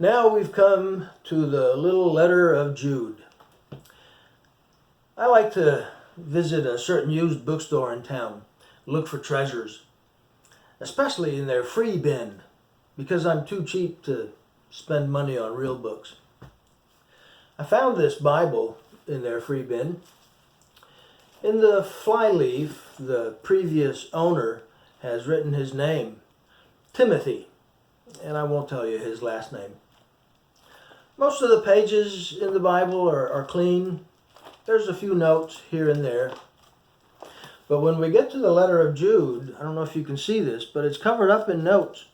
Now we've come to the little letter of Jude. I like to visit a certain used bookstore in town, look for treasures, especially in their free bin, because I'm too cheap to spend money on real books. I found this Bible in their free bin. In the flyleaf, the previous owner has written his name, Timothy, and I won't tell you his last name. Most of the pages in the Bible are clean. There's a few notes here and there. But when we get to the letter of Jude, I don't know if you can see this, but it's covered up in notes.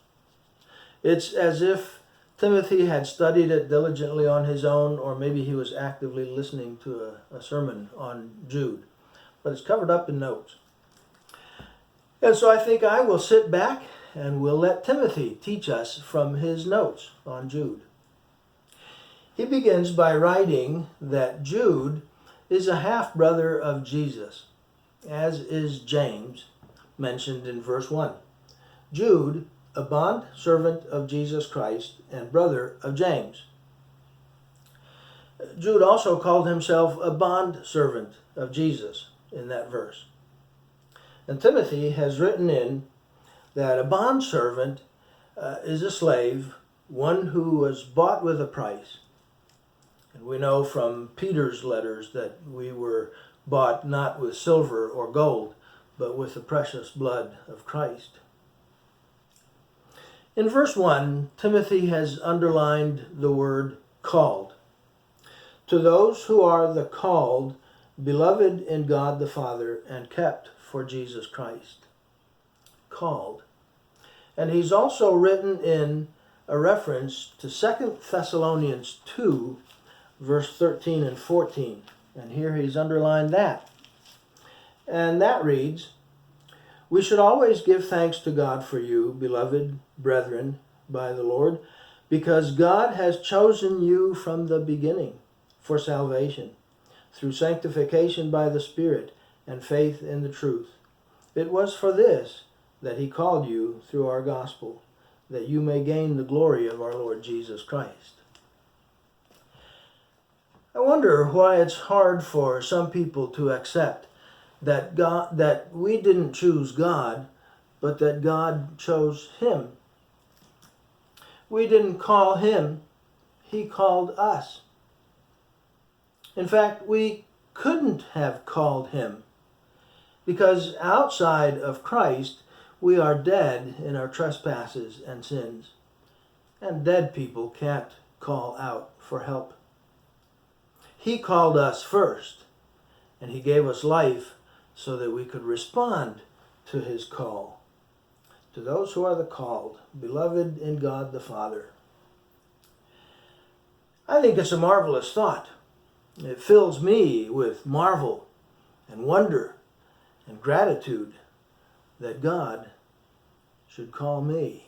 It's as if Timothy had studied it diligently on his own, or maybe he was actively listening to a sermon on Jude. But it's covered up in notes. And so I think I will sit back and we'll let Timothy teach us from his notes on Jude. He begins by writing that Jude is a half-brother of Jesus, as is James, mentioned in verse 1. Jude, a bond servant of Jesus Christ and brother of James. Jude also called himself a bond servant of Jesus in that verse. And Timothy has written in that a bond servant is a slave, one who was bought with a price. And we know from Peter's letters that we were bought not with silver or gold, but with the precious blood of Christ. In verse 1, Timothy has underlined the word called. To those who are the called, beloved in God the Father, and kept for Jesus Christ. Called. And he's also written in a reference to 2 Thessalonians 2, verse 13 and 14. And here he's underlined that. And that reads, "We should always give thanks to God for you, beloved brethren, by the Lord, because God has chosen you from the beginning for salvation, through sanctification by the Spirit and faith in the truth. It was for this that he called you through our gospel, that you may gain the glory of our Lord Jesus Christ." I wonder why it's hard for some people to accept that we didn't choose God, but that God chose him. We didn't call him, he called us. In fact, we couldn't have called him, because outside of Christ, we are dead in our trespasses and sins. And dead people can't call out for help. He called us first, and he gave us life so that we could respond to his call. To those who are the called, beloved in God the Father. I think it's a marvelous thought. It fills me with marvel and wonder and gratitude that God should call me.